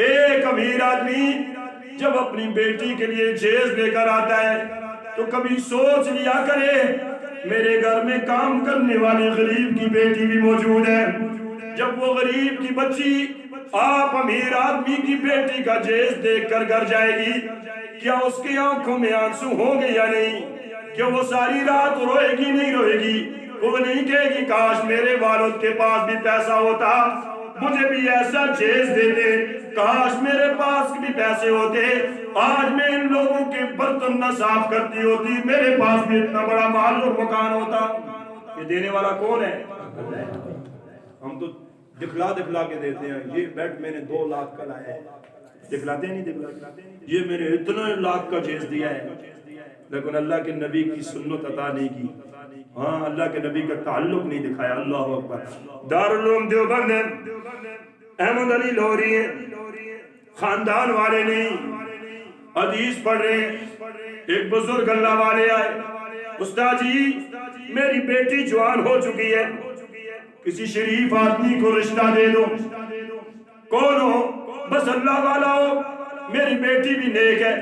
ایک امیر آدمی جب اپنی بیٹی کے لیے جہیز لے کر آتا ہے تو کبھی سوچ لیا کرے میرے گھر میں کام کرنے والی غریب کی بیٹی بھی موجود ہے. جب وہ غریب کی بچی آپ امیر آدمی کی بیٹی کا جہیز دیکھ کر گھر جائے گی، کیا اس کی آنکھوں میں آنسو ہوں گے یا نہیں؟ کیا وہ ساری رات روئے گی نہیں روئے گی؟ وہ نہیں کہے گی کاش میرے والد کے پاس بھی پیسہ ہوتا، مجھے بھی ایسا جہیز دیتے، کاش میرے پاس بھی پیسے ہوتے، آج میں ان لوگوں کے برتن نہ صاف کرتی ہوتی، میرے پاس بھی اتنا بڑا محل اور مکان ہوتا. یہ دینے والا کون ہے؟ ہم تو دکھلا کے دیتے ہیں، یہ بیڈ میں نے 2 لاکھ کا لایا ہے، دکھلاتے نہیں، یہ میں نے اتنا لاکھ کا جہیز دیا ہے. لیکن اللہ کے نبی کی سنت عطا نہیں کی، ہاں اللہ کے نبی کا تعلق نہیں دکھایا. اللہ اکبر. دارالعلوم دیوبند ہے، احمد علی لوری ہے، خاندان والے نہیں، حدیث پڑھ رہے ہیں. ایک بزرگ اللہ والے آئے، استاد جی میری بیٹی جوان ہو چکی ہے، کسی شریف آدمی کو رشتہ دے دو. کون ہو؟ بس اللہ والا ہو، میری بیٹی بھی نیک ہے،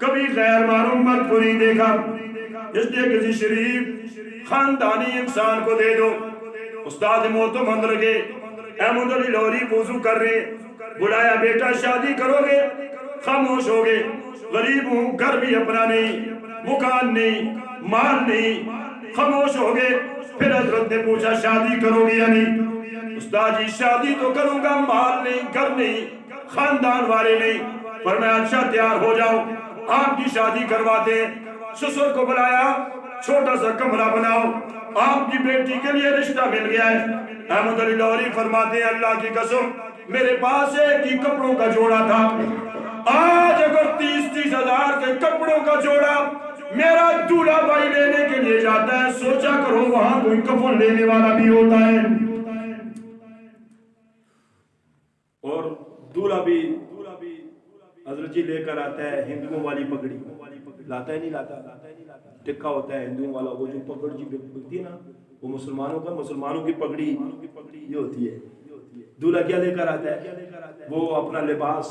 کبھی غیر معلوم مرد کو نہیں دیکھا، اس لیے کسی شریف خاندانی انسان کو دے دو. استاد معتمد رکھے، احمد علی لوری وضو کر رہے، بلایا بیٹا شادی کرو گے؟ خاموش ہو گئے. غریب ہوں، گھر بھی اپنا نہیں، مکان نہیں، مال نہیں، خاموش ہو گئے. پھر حضرت نے پوچھا شادی کرو گے یا نہیں؟ استاد جی شادی تو کروں گا، مال نہیں، گھر نہیں، خاندان والے نہیں. پر میں اچھا تیار ہو جاؤ، آپ کی شادی کرواتے ہیں. سسر کو بلایا، چھوٹا سا کمرہ بناؤ، آپ کی بیٹی کے لیے رشتہ مل گیا ہے. احمد علی لوری فرماتے ہیں اللہ کی قسم میرے پاس ایک ہی کپڑوں کا جوڑا تھا، آج اگر 30 ہزار کے کپڑوں کا جوڑا میرا دولہا بھائی لینے کے لیے جاتا ہے، سوچا کرو وہاں کوئی کفن لینے والا بھی ہوتا ہے. اور دولہا بھی حضرت جی لے کر آتا ہے ہندوؤں والی پگڑی، لاتا ہے نہیں لاتا، ٹکا ہوتا ہے ہندوؤں والا، وہ جو پگڑ جی بکتی ہے نا وہ مسلمانوں کی پگڑی یہ ہوتی ہے. دولہا کیا لے کر آتا ہے؟ وہ اپنا لباس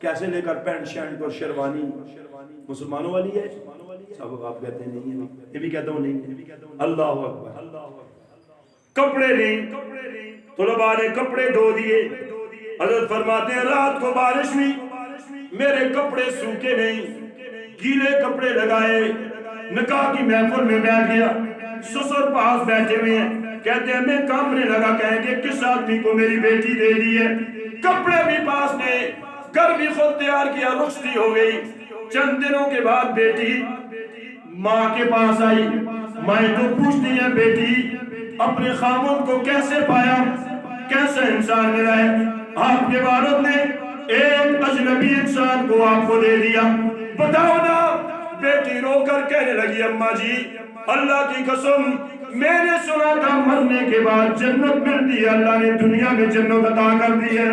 کیسے لے کر، پینٹ شرٹ اور شیروانی مسلمانوں والی ہے. سب آپ کہتے ہیں نہیں ہے، یہ بھی کہتا ہوں نہیں ہے. اللہ اکبر. کپڑے نہیں، طلباء نے کپڑے دھو دیے. حضرت فرماتے ہیں رات کو بارش ہوئی، میرے کپڑے سوکھے نہیں، گیلے کپڑے لگائے، نکاح کی محفل میں بیٹھ گیا. سسر پاس بیٹھے ہوئے ہیں، کہتے ہیں میں کامنے لگا، کہیں گے کس آدمی کو میری بیٹی دے دی ہے. کپڑے بھی پاس نے، گھر بھی خود تیار کیا، رخصتی ہو گئی. چند دنوں کے بعد بیٹی ماں کے پاس آئی. ماں تو پوچھتی ہے بیٹی اپنے خامن کو کیسے پایا، کیسا انسان ملا ہے؟ آپ کے والد نے ایک اجنبی انسان کو آپ کو دے دیا، بتاؤ نا. بیٹی رو کر کہنے لگی اماں جی اللہ کی قسم میں نے سنا تھا مرنے کے بعد جنت ملتی ہے، اللہ نے دنیا میں جنت عطا کر دی ہے.